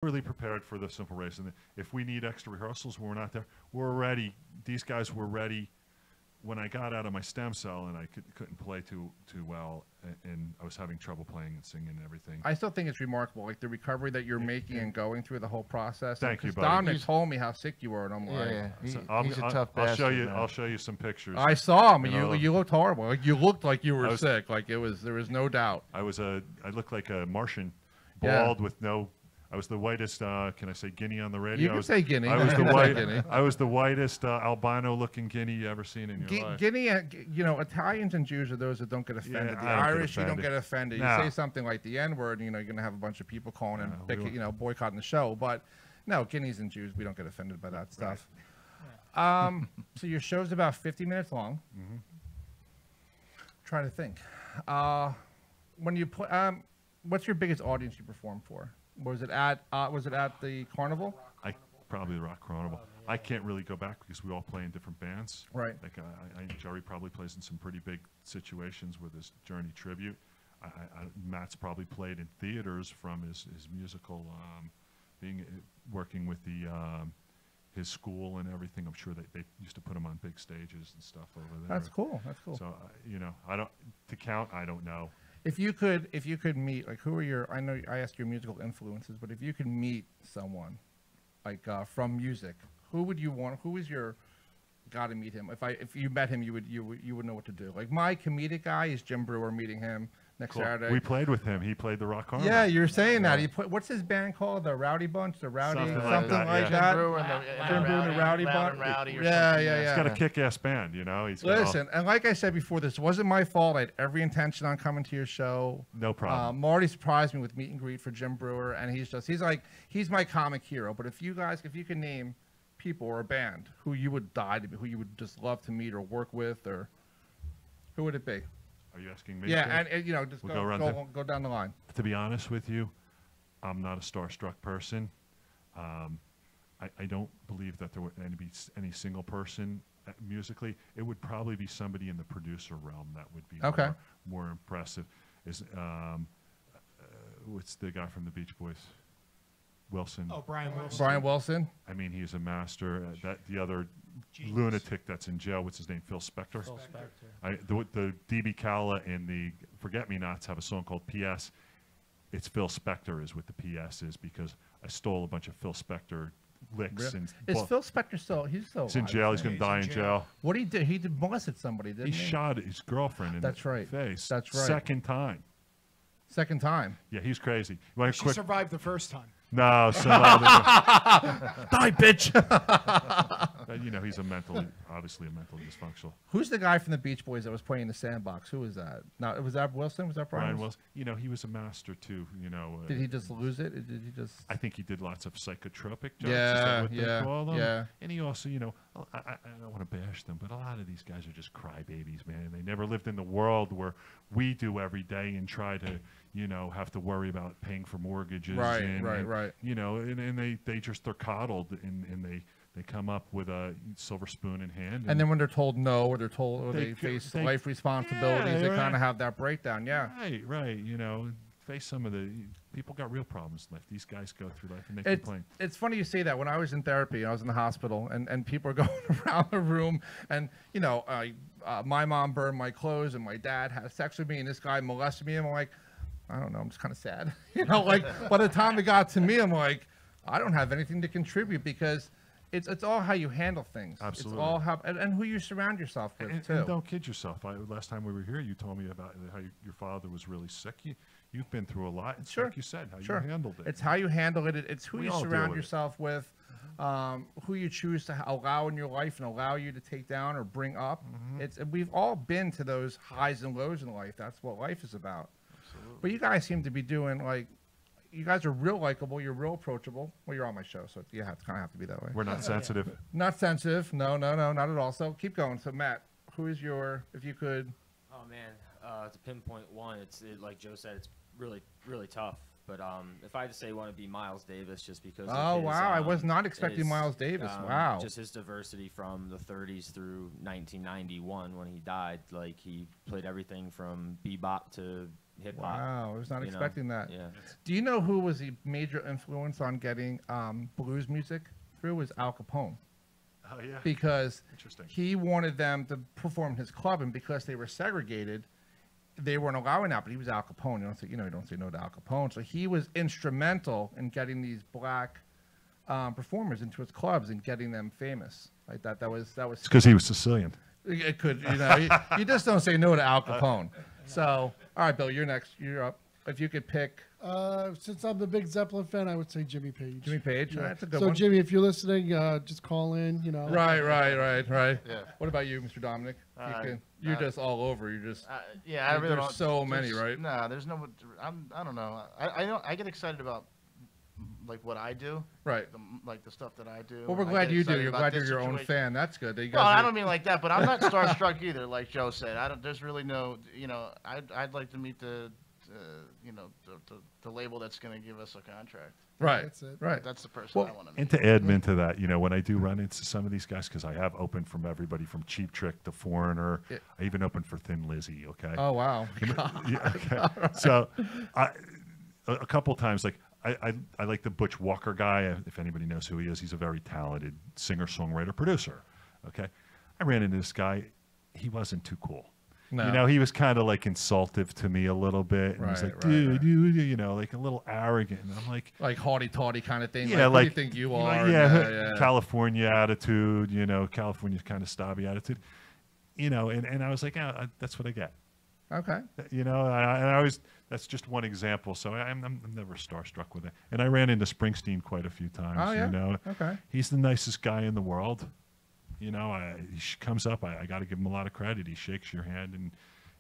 really prepared for the simple race. And if we need extra rehearsals when we're not there, we're ready. These guys were ready when I got out of my stem cell and I couldn't play too well, and I was having trouble playing and singing and everything. I still think it's remarkable, like the recovery that you're making and going through the whole process. Thank you, buddy. Dominic told me how sick you were, and I'm like, he's a tough bastard. I'll show you some pictures. I saw him. You looked horrible. Like you looked like you were sick. Like there was no doubt. I looked like a Martian, bald with no. I was the whitest. Can I say guinea on the radio? You can say guinea. I was the white. I was the whitest albino-looking guinea you ever seen in your life. Guinea, Italians and Jews are those that don't get offended. The Irish, you don't get offended. You say something like the N-word, you're gonna have a bunch of people calling and boycotting the show. But no, Guineas and Jews, we don't get offended by that stuff. Right. So your show's about 50 minutes long. Mm-hmm. Trying to think. When you play, what's your biggest audience you perform for? Was it at the Carnival? Probably the Rock Carnival. I can't really go back because we all play in different bands. Right. Like Jerry probably plays in some pretty big situations with his Journey tribute. Matt's probably played in theaters from his musical, working with his school and everything. I'm sure they used to put him on big stages and stuff over there. That's cool. That's cool. So I don't know. If you could meet, like, who are your? I know I asked your musical influences, but if you could meet someone, like from music, who would you want? Who is your? Got to meet him. If you met him, you would know what to do. Like my comedic guy is Jim Brewer. Meeting him next Saturday. We played with him. He played the Rock Carnival. Yeah, you're saying that. What's his band called? The Rowdy Bunch? The Rowdy something like that. Jim Brewer and the Rowdy Bunch. Yeah. He's got a kick-ass band. Listen, and like I said before, this wasn't my fault. I had every intention on coming to your show. No problem. Marty surprised me with meet and greet for Jim Brewer, and he's my comic hero. But if you can name people or a band who you would who you would just love to meet or work with, or who would it be? Are you asking me? Yeah, and just go down the line. To be honest with you, I'm not a starstruck person. I don't believe that there would be any single person musically. It would probably be somebody in the producer realm that would be more impressive. What's the guy from the Beach Boys? Wilson. Oh, Brian Wilson. Brian Wilson. I mean, he's a master. The other lunatic that's in jail, what's his name? Phil Spector. Phil Spector. The DB Calla and the Forget-Me-Nots have a song called P.S. It's Phil Spector is what the P.S. is, because I stole a bunch of Phil Spector licks. Really? Is Phil Spector still? He's in jail. He's going to die in jail. What he did? He molested somebody, didn't he? He shot his girlfriend in the face. That's right. Second time. Second time. Yeah, he's crazy. She survived the first time. No, so die, bitch. He's obviously a mentally dysfunctional. Who's the guy from the Beach Boys that was playing in the sandbox? Who was that? No, was that Wilson? Was that Brian Wilson? He was a master too. Did he just lose it? Did he just? I think he did lots of psychotropic jokes. Yeah. And he also, I don't want to bash them, but a lot of these guys are just crybabies, man. They never lived in the world where we do every day and try to, have to worry about paying for mortgages. Right. And they're coddled and they come up with a silver spoon in hand. And then when they're told no, or they face life responsibilities, they kind of have that breakdown. Yeah. Right. Face some of the people got real problems in life. These guys go through life and they complain. It's funny you say that. When I was in therapy, I was in the hospital, and people are going around the room, and my mom burned my clothes, and my dad had sex with me, and this guy molested me, and I'm like, I don't know, I'm just kind of sad. By the time it got to me, I'm like, I don't have anything to contribute, because it's all how you handle things. Absolutely. It's all how and who you surround yourself with too. And don't kid yourself. Last time we were here, you told me about how your father was really sick. You've been through a lot. It's like you said, how you handled it. It's how you handle it. It's who you surround yourself with, who you choose to allow in your life and allow you to take down or bring up. We've all been to those highs and lows in life. That's what life is about. Absolutely. But you guys seem to be doing you guys are real likable. You're real approachable. Well, you're on my show, so you kind of have to be that way. We're not sensitive. Not sensitive. No, not at all. So keep going. So Matt, who is if you could? Oh man, to pinpoint one, like Joe said, it's really, really tough. But if I had to say one, it'd be Miles Davis, just because. Oh wow, I was not expecting Miles Davis. Wow. Just his diversity from the 30s through 1991 when he died. Like he played everything from bebop to hip hop. Wow, I was not expecting that. Yeah. Do you know who was the major influence on getting blues music through? Was Al Capone. Oh yeah. Because Interesting. he wanted them to perform in his club, and because they were segregated, they weren't allowing that. But he was Al Capone. You don't say no to Al Capone. So he was instrumental in getting these black performers into his clubs and getting them famous. Like that. That was. It's because he was Sicilian. It could, you just don't say no to Al Capone. So, all right, Bill, you're next. You're up. If you could pick. Since I'm the big Zeppelin fan, I would say Jimmy Page. Jimmy Page. Yeah. That's a good so one. Jimmy, if you're listening, just call in. Right. Yeah. What about you, Mr. Dominic? You're just all over. You're just. Yeah, I really there's don't. so many, right? No, there's no. I don't know. I get excited about like what I do. Right. Like the stuff that I do. Well, we're glad you do. You're glad you're your own fan. That's good. No, I don't mean like that, but I'm not starstruck either. Like Joe said, there's really no. I'd like to meet the label that's going to give us a contract. Right. That's it. Right. That's the person I want to meet. And to add into that, when I do run into some of these guys, because I have opened from everybody from Cheap Trick to Foreigner. Yeah. I even opened for Thin Lizzy. Okay. Oh wow. Yeah, okay. So, a couple times, like I like the Butch Walker guy. If anybody knows who he is, he's a very talented singer, songwriter, producer. Okay. I ran into this guy. He wasn't too cool. No. He was kind of like insultive to me a little bit. And he's like, dude, like a little arrogant. And I'm like haughty-taughty kind of thing. Yeah, like, who do you think you are? Yeah, California attitude, California kind of snobby attitude. And I was like, that's what I get. Okay. And I always, that's just one example. So I'm never starstruck with it. And I ran into Springsteen quite a few times. Oh, yeah? Okay. He's the nicest guy in the world. He comes up. I got to give him a lot of credit. He shakes your hand and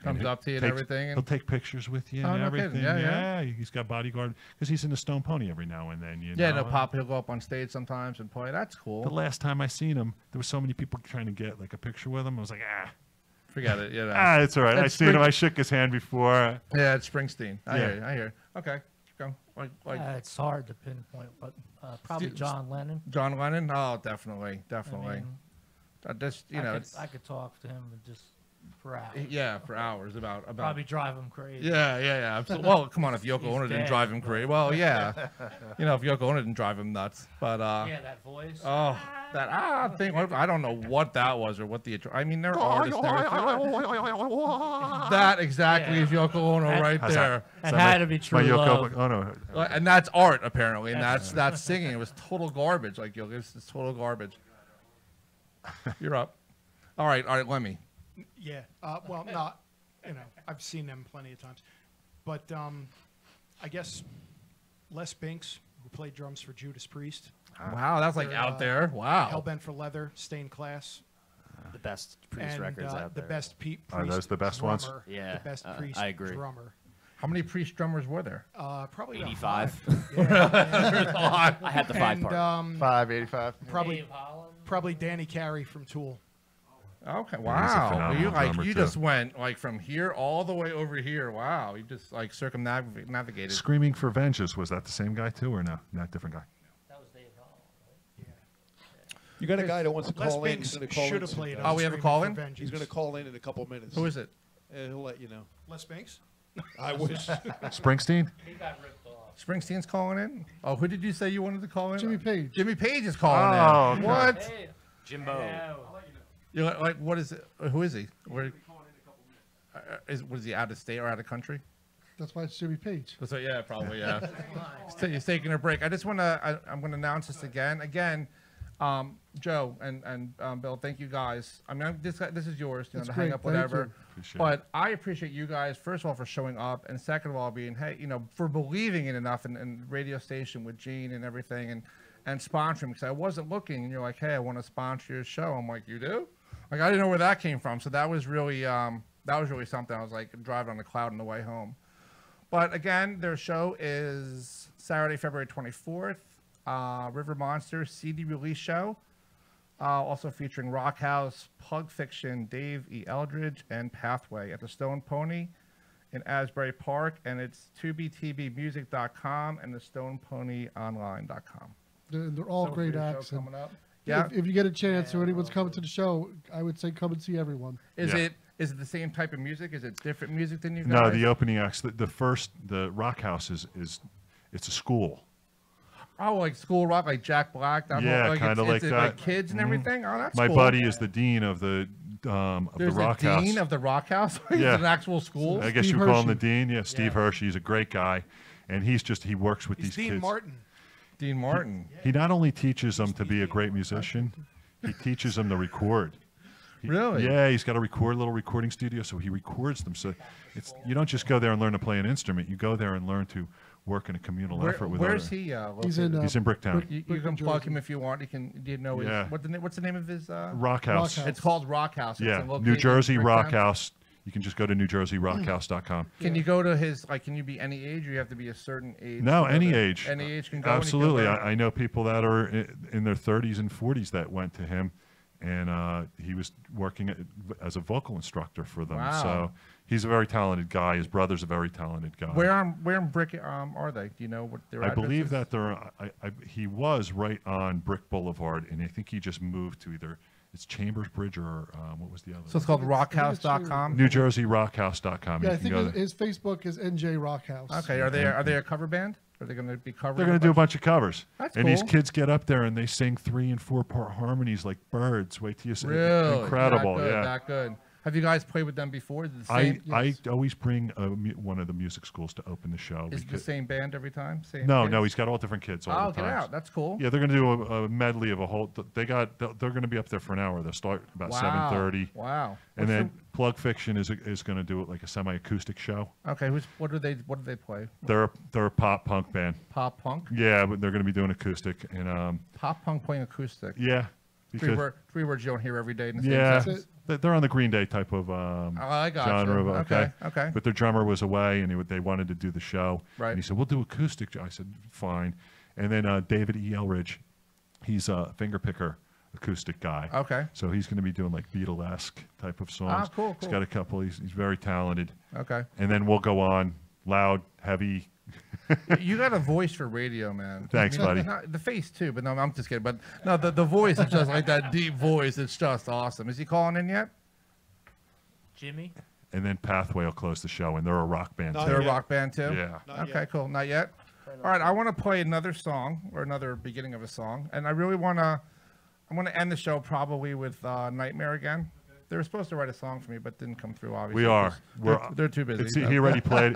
comes up to you and everything. He'll take pictures with you and no everything. kidding. Yeah. He's got bodyguard because he's in the Stone Pony every now and then. Yeah, no pop. He'll go up on stage sometimes and play. That's cool. The last time I seen him, there were so many people trying to get like a picture with him. I was like, forget it. It's all right. I seen him. I shook his hand before. Yeah, it's Springsteen. I hear. Okay, keep going. It's hard to pinpoint, but probably John Lennon. John Lennon. Oh, definitely. I mean, I could talk to him and just for hours. Yeah, for hours about probably drive him crazy. Yeah. Absolutely. Well, come on, if Yoko Ono didn't drive him crazy, well, yeah, if Yoko Ono didn't drive him nuts, but yeah, that voice. Oh, that thing. I don't know what that was or what the. I mean, they're artists. That exactly is Yoko Ono right there. That had to be true love. And that's art apparently, and that's singing. It was total garbage. Like it's total garbage. You're up. All right, Lemmy. Yeah. Well, not. I've seen them plenty of times, but I guess Les Binks, who played drums for Judas Priest. Wow, that's like out there. Wow. Hellbent for Leather, Stained Class. The best Priest records out there. The best Priest. Are those the best drummer, ones? Yeah. The best Priest I agree. drummer. How many Priest drummers were there? Probably 85. Yeah. I had the 5 part. 585. Probably Danny Carey from Tool. Okay. He's a Wow. phenomenal drummer, You too. just went like from here all the way over here. Wow. You just like circumnavigated. Screaming for Vengeance, was that the same guy too, or no? Not different guy. That was Dave Hall, right? You got a guy that wants to Les call in. Binks He's going to call should in. have played. Oh, we have a call in? He's going to call in a couple minutes. Who is it? He'll let you know. Les Binks. I wish. Springsteen? He got ripped off. Springsteen's calling in. Oh, who did you say you wanted to call in? Jimmy Page. Jimmy Page is calling Oh, in. okay. What? Hey, Jimbo. You're like, what is it? Who is he? Where? Was he out of state or out of country? That's why it's Jimmy Page. So yeah, probably yeah. He's taking a break. I just want to. I'm going to announce this again. Joe and Bill, thank you guys. I mean, this is yours. That's to great. hang up, Thank whatever. you. Appreciate But I appreciate you guys first of all for showing up, and second of all being for believing in enough in radio station with Gene and everything, and sponsoring because I wasn't looking, and you're like, hey, I want to sponsor your show. I'm like, you do? Like I didn't know where that came from. So that was really something. I was like driving on a cloud on the way home. But again, their show is Saturday, February 24th. River Monster CD release show. Also featuring Rockhouse, Pug Fiction, Dave E. Eldridge, and Pathway at the Stone Pony in Asbury Park. And it's tubtbmusic.com and the stoneponyonline.com. They're all So great for your show acts. coming up. Yeah. If you get a chance or anyone's coming to the show, I would say come and see everyone. Is Yeah. it Is it the same type of music? Is it different music than you guys? No, the opening acts. The Rock House it's a school. Oh, like school rock, like Jack Black. Yeah, like kind of like that. Like kids and everything. Oh, that's My cool. buddy is the dean of the Rock House. Dean of the Rock House. Yeah. It's an actual school. I guess Steve you would call him the Hershey. dean. Yeah, Steve Hershey. He's a great guy, and he works with He's these Dean kids. Martin. Dean Martin. He not only teaches them to be a great musician, he teaches them to record. Really? Yeah, he's got a little recording studio, so he records them. So you don't just go there and learn to play an instrument. You go there and learn to work in a communal effort with Where's other. he? He's in, He's in Bricktown. You Brick, can New plug Jersey. him if you want. Do you know his, Yeah. what's the name of his? Rock House. Rock House. It's called Rock House. It's Yeah, located New in Jersey Rock Bricktown. House. You can just go to NewJerseyRockhouse.com. Can you go to his? Can you be any age, or you have to be a certain age? No, to go any there? age. Any age can go. Absolutely. And you can learn. I know people that are in their 30s and 40s that went to him, and he was working as a vocal instructor for them. Wow. So he's a very talented guy. His brother's a very talented guy. Where in Brick are they? Do you know what their I address believe is? that he was right on Brick Boulevard, and I think he just moved to either it's Chambers Bridge or what was the other So it's one? called rockhouse.com. NewJerseyRockhouse.com. Yeah, I You can think go there. his Facebook is NJ Rockhouse. Okay, are they a cover band? Are they going to be covering? They're going to do a bunch of covers. That's and these cool. kids get up there and they sing 3 and 4 part harmonies like birds. Wait till you see it. Really? Incredible, That good, yeah. That good. Have you guys played with them before? Is it the I same, always bring one of the music schools to open the show. is it the because- same band every time? Same No, kids? no, he's got all different kids all Oh, the get time. out. That's cool. Yeah, they're going to do a medley of a whole. They're going to be up there for an hour. They'll start about Wow. 7:30. Wow. And What's then Plug Fiction is going to do it like a semi-acoustic show. Okay, what do they play? They're a pop punk band. Pop punk? Yeah, but they're going to be doing acoustic and Pop punk playing acoustic. yeah, Three, because three words you don't hear every day in the same yeah, sentence. they're on the Green Day type of I got genre. you. Of, Okay, okay. But their drummer was away, and they wanted to do the show. Right. And he said, "We'll do acoustic." I said, "Fine." And then David E. Elridge, he's a finger picker acoustic guy. Okay. So he's going to be doing like Beatle-esque type of songs. Ah, cool, He's cool. got a couple. He's very talented. Okay. And then we'll go on loud, heavy. You got a voice for radio, man. Thanks, buddy. The face too, but no, I'm just kidding. But no, the voice is just like that deep voice. It's just awesome. Is he calling in yet? Jimmy? And then Pathway will close the show, and they're a rock band. Not too. They're a yet. rock band too. Yeah. Not Okay, yet. cool. Not yet. All right, I want to play another song or another beginning of a song, and I really want to. I'm going to end the show probably with Nightmare again. They were supposed to write a song for me, but didn't come through. Obviously, We are. 'cause they're too busy. It's, he already played.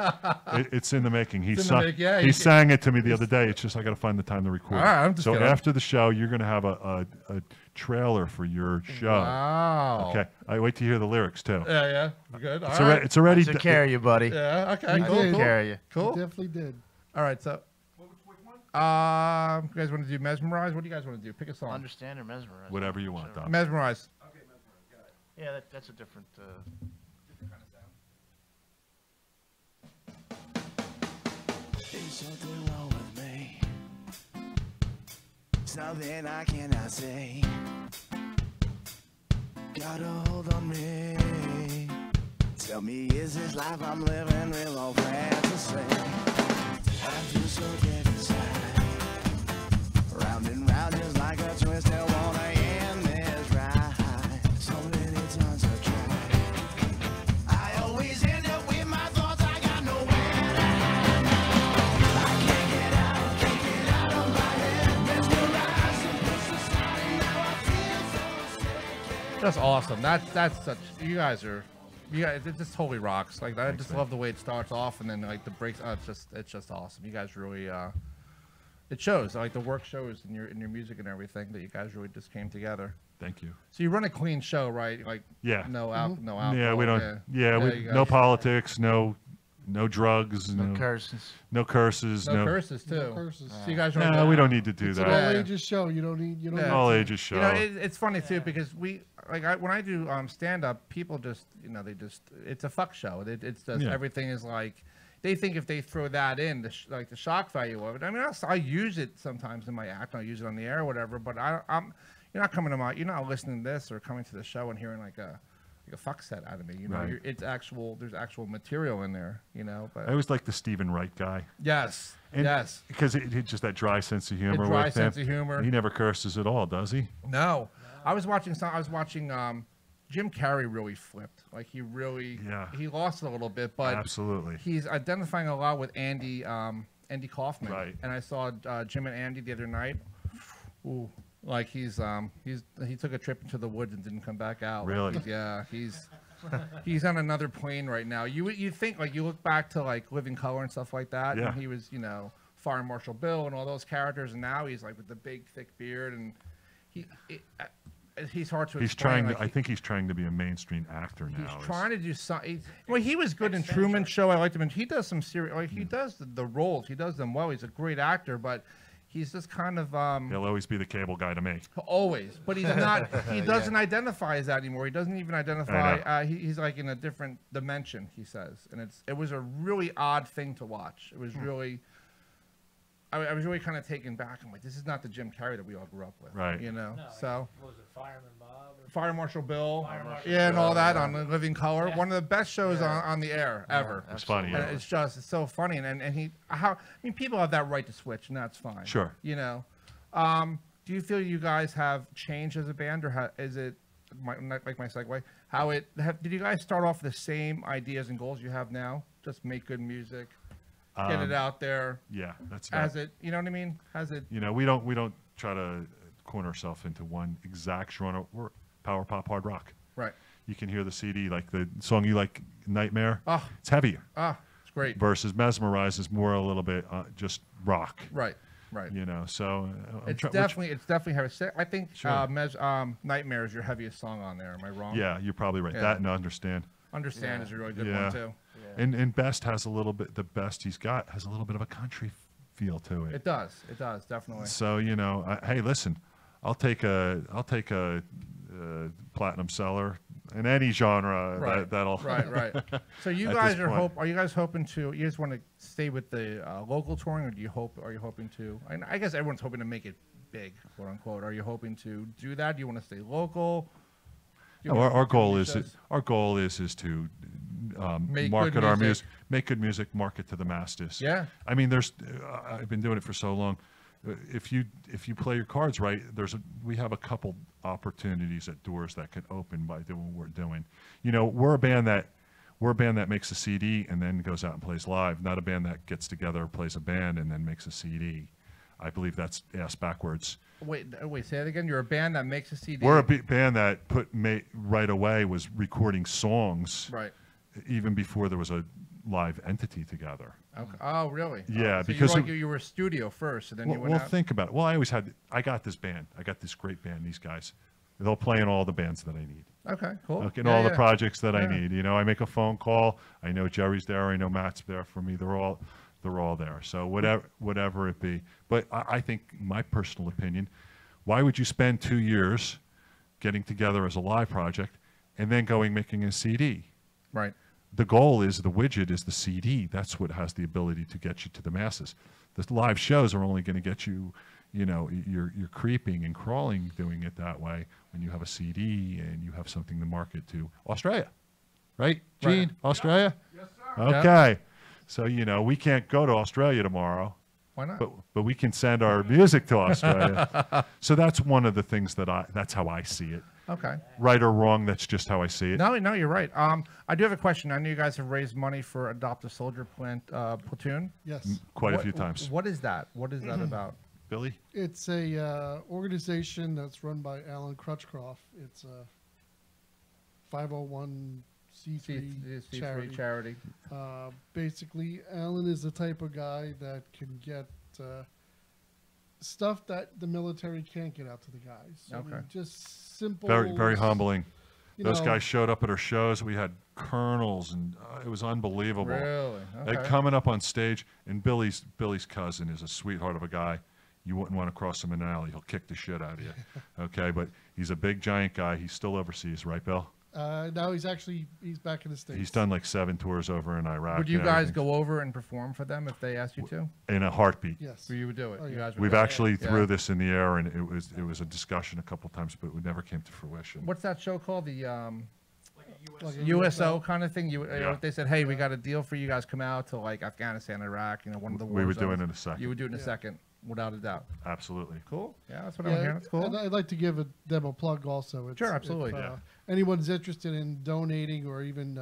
It's in the making. He It's in the make- yeah, he he- sang it to me the other day. It's just I got to find the time to record. All right, I'm just so kidding. after the show, you're going to have a trailer for your show. Wow. Okay. I wait to hear the lyrics too. Yeah, yeah. Good. It's, All right. it's already. Took care of you, buddy. Yeah. Okay. I Cool. did. Cool. Care of you. Cool. Definitely did. All right. So, you guys want to do Mesmerize? What do you guys want to do? Pick a song. Understand or mesmerize? Whatever you want, Doc. Mesmerize. Yeah, that's a different. There's something wrong with me. Something I cannot say. Got a hold on me. Tell me, is this life I'm living real or fantasy? I feel so dead inside. Round and round just like a twist. I wanna end this ride. So many times I've tried. I always end up with my thoughts. I got nowhere to hide. I can't get out of my head. Mesmerizing this society. Now I feel so sick. That's awesome. That's such. You guys, it just totally rocks. Like I just love the way it starts off, and then like the breaks. It's just awesome. You guys really. It shows. Like the work shows in your music and everything that you guys really just came together. Thank you. So you run a clean show, right? Like Yeah. no alcohol. Yeah, we don't. Yeah, you no guys- politics, no drugs, No curses. no curses, No curses too. No curses. So you guys. run No, a- we don't need to do It's an that. all Yeah. ages show. You don't need. You don't. Yeah. Need All to- ages show. You know, it's funny too because when I do stand up, people just it's a fuck show. It's just Yeah. everything is like they think if they throw that in, like the shock value of it. I mean, I use it sometimes in my act. I'll use it on the air or whatever. But you're not coming to you're not listening to this or coming to the show and hearing like a fuck set out of me. You know, Right. there's actual material in there. You know, but I always like the Stephen Wright guy. yes, And yes. Because it just that dry sense of humor. dry with sense him. of humor. He never curses at all, does he? No, I was watching Jim Carrey really flipped. Like he really, he lost it a little bit, but absolutely, he's identifying a lot with Andy Kaufman. Right. And I saw Jim and Andy the other night. Ooh, like he took a trip into the woods and didn't come back out. Really? Like he's on another plane right now. You think like you look back to like Living Color and stuff like that, and he was Fire Marshal Bill and all those characters, and now he's like with the big thick beard and he's hard to explain. I think he's trying to be a mainstream actor now. He's trying to do something. Well, he was good in Truman Show. I liked him. And he does some serious. Like he does the roles. He does them well. He's a great actor, but he's just kind of. He'll always be the cable guy to me. Always, but he's not. He doesn't identify as that anymore. He doesn't even identify. He's like in a different dimension. He says, and it was a really odd thing to watch. It was really. I was really kind of taken back. I'm like, this is not the Jim Carrey that we all grew up with, right? No, so. What was it, Fireman Bob? Fire Marshal Bill, and all that on Living Color. One of the best shows on the air ever. It's funny. And it's so funny, and people have that right to switch, and that's fine. Sure. Do you feel you guys have changed as a band, or is it my segue? Did you guys start off with the same ideas and goals you have now? Just make good music. Get it out there. Yeah, that's has it. You know what I mean? Has it? We don't try to corner ourselves into one exact genre. We're power pop, hard rock. Right. You can hear the CD, like the song you like, Nightmare. Oh, it's heavier. It's great. Versus Mesmerize is more a little bit just rock. Right. Right. So it's definitely heavy. I think Nightmare is your heaviest song on there. Am I wrong? Yeah, you're probably right. Yeah. That and Understand. Understand is a really good one too. Yeah. And Best has a little bit. The best he's got has a little bit of a country feel to it. It does. It does definitely. So hey, listen, I'll take a platinum seller in any genre. Right. That'll. Right. So you guys are you guys hoping to? You guys want to stay with the local touring, or are you hoping to? I guess everyone's hoping to make it big, quote unquote. Are you hoping to do that? Do you want to stay local? No, our goal is to market our music, make good music, market to the masses. Yeah. I mean, I've been doing it for so long. If you play your cards right, we have a couple opportunities at doors that can open by doing what we're doing. We're a band that makes a CD and then goes out and plays live, not a band that gets together, plays a band, and then makes a CD. I believe that's ass backwards. Wait, say that again. You're a band that makes a CD. We're a band that right away was recording songs. Right. Even before there was a live entity together. Okay. Oh, really? Yeah, so because you were a studio first, and then you went out? Think about it. Well, I got this band. I got this great band. These guys, they'll play in all the bands that I need. Okay, cool. In all the projects that I need. I make a phone call. I know Jerry's there. I know Matt's there for me. They're all there. So whatever it be. But I think, my personal opinion, why would you spend 2 years getting together as a live project and then making a CD? Right. The goal is the widget is the CD. That's what has the ability to get you to the masses. The live shows are only going to get you, you're creeping and crawling doing it that way when you have a CD and you have something to market to Australia. Right, Gene? Right. Australia? Yes, sir. Okay. Yeah. So, we can't go to Australia tomorrow. Why not? But we can send our music to Australia. So that's one of the things that's how I see it. Okay. Right or wrong, that's just how I see it. No, you're right. I do have a question. I know you guys have raised money for Adopt a Soldier Platoon. Yes. Quite a few times. What is that? What is that about? Billy? It's a organization that's run by Alan Crutchcroft. It's a 501c3 charity. Basically, Alan is the type of guy that can get stuff that the military can't get out to the guys. So okay. Just simple. Very, very humbling. Those guys showed up at our shows. We had colonels, and it was unbelievable. Really? Okay. Like coming up on stage, and Billy's cousin is a sweetheart of a guy. You wouldn't want to cross him in an alley. He'll kick the shit out of you. Okay, but he's a big, giant guy. He's still overseas, right, Bill? No, he's back in the States. He's done like 7 tours over in Iraq. Would you guys go over and perform for them if they asked you to? In a heartbeat. Yes. So you would do it. Oh, yeah. You guys would We've do it. actually threw this in the air, and it was a discussion a couple times, but it never came to fruition. What's that show called? The Like a USO kind of thing. They said, "Hey, we got a deal for you guys. Come out to like Afghanistan, Iraq. One of the wars." We would do it in a second. You would do it in a second. without a doubt. Absolutely. Cool. Yeah, that's what I'm hearing. That's cool. And I'd like to give a demo plug also. Sure, absolutely. If, anyone's interested in donating or even,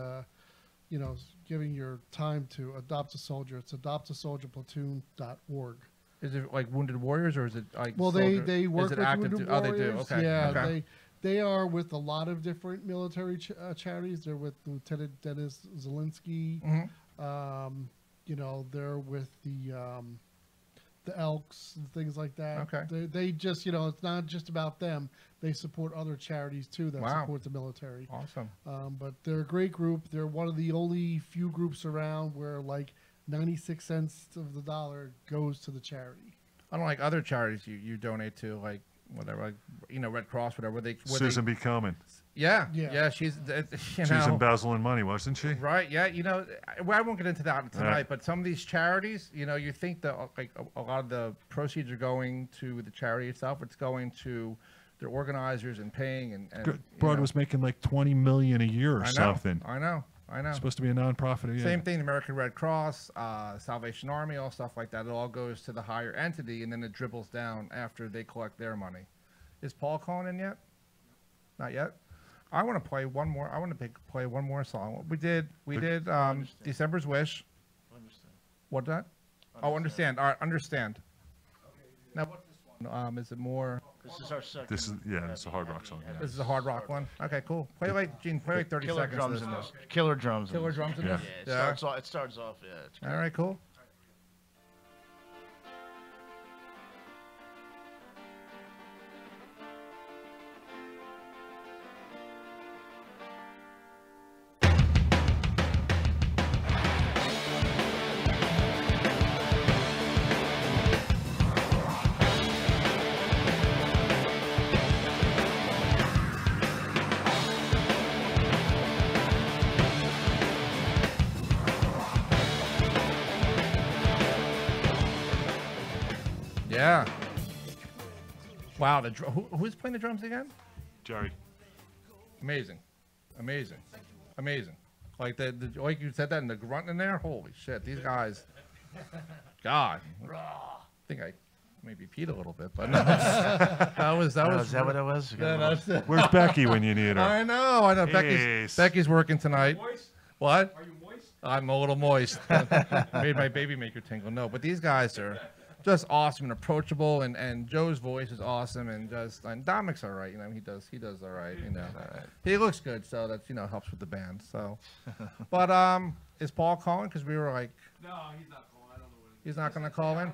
you know, giving your time to Adopt a Soldier, it's adoptasoldierplatoon.org. Is it like Wounded Warriors, or is it like? Well, they work with Wounded Warriors. Oh, they do. Okay. Yeah, okay. They are with a lot of different military charities. They're with Lieutenant Dennis Zelensky. Mm-hmm. You know, they're with the Elks and things like that. Okay. They just, you know, it's not just about them. They support other charities too that support the military. Awesome. But they're a great group. They're one of the only few groups around where like 96 cents of the dollar goes to the charity. Unlike other charities you donate to, like whatever, like, you know, Red Cross, whatever. Susan B. Komen. Yeah. She's she's embezzling money, wasn't she? Right. Yeah. You know, I won't get into that tonight, but some of these charities, you know, you think that like a lot of the proceeds are going to the charity itself. It's going to their organizers and paying and Broad was making like $20 million a year or something. I know. It's supposed to be a nonprofit. Yeah. Same thing, the American Red Cross, Salvation Army, all stuff like that. It all goes to the higher entity, and then it dribbles down after they collect their money. Is Paul calling in yet? Not yet. I want to play one more. I want to play one more song. We did December's Wish. Understand. What's that? Oh, understand. All right, understand. Okay, now what's this one? Is it more? This is our second. This is it's a hard rock song. Yeah. This is a hard rock one. Okay, cool. Play like Gene. Play like 30 Killer seconds. drums in this. Killer drums. Killer drums in this. Yeah. It starts off. Yeah. It's all right. Cool. Yeah. Wow. Who's playing the drums again? Jerry. Amazing. Amazing. Amazing. Like like you said that in the grunt in there. Holy shit. These guys. God. I think I maybe peed a little bit, but no. that was. Is that what it was? Where's Becky when you need her? I know. Becky's working tonight. What? Are you moist? I'm a little moist. Made my baby maker tingle. No, but these guys are just awesome and approachable, and Joe's voice is awesome, and Dominic's all right. You know, he does all right. You know, he looks good, so that's, you know, helps with the band. So, but is Paul calling? Because we were like, no, he's not calling. I don't know what he's not going to call in.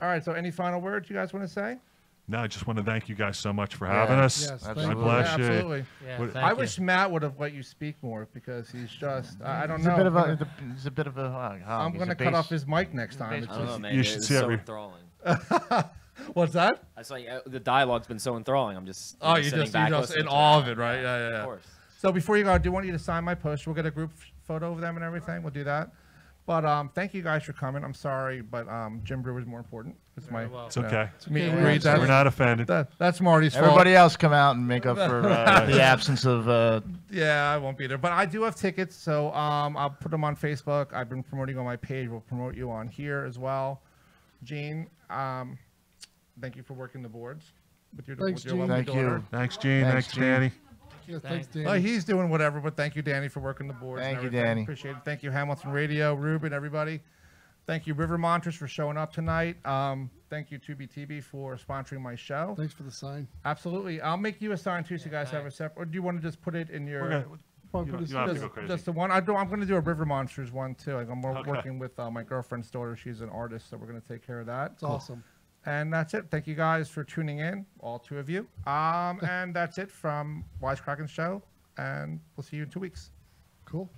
All right. So, any final words you guys want to say? No, I just want to thank you guys so much for having us. Yes, God bless you. Absolutely. Yeah, I wish Matt would have let you speak more, because he's just, I don't know. He's a bit of a. I'm going to cut off his mic next time. I don't know, man. You should see so every. enthralling. What's that? I saw the dialogue's been so enthralling. I'm just you're sitting just back in listening to awe it. of it, right? Yeah. Of course. So before you go, I do want you to sign my poster. We'll get a group photo of them and everything. We'll do that. But thank you guys for coming. I'm sorry, but Jim Brewer's more important. It's my. It's okay. We're not offended. That's Marty's fault. Everybody else come out and make up for the absence of. Yeah, I won't be there, but I do have tickets, so I'll put them on Facebook. I've been promoting on my page. We'll promote you on here as well. Gene, thank you for working the boards with your Thanks, lovely Thank daughter. you. Thanks, Gene. Thanks, Danny. Yes, thanks, Danny. Well, he's doing whatever, but thank you, Danny, for working the boards. Thank and you, everything. Danny. Appreciate it. Thank you, Hamilton Radio, Ruben, everybody. Thank you, River Monsters, for showing up tonight. Thank you, 2BTB, for sponsoring my show. Thanks for the sign. Absolutely. I'll make you a sign, too, so you guys have a separate. Or do you want to just put it in your... You don't have to go crazy. Just the one. I'm going to do a River Monsters one, too. Like, I'm working with my girlfriend's daughter. She's an artist, so we're going to take care of that. It's awesome. And that's it. Thank you guys for tuning in, all two of you. And that's it from Wisecracking Show, and we'll see you in 2 weeks. Cool.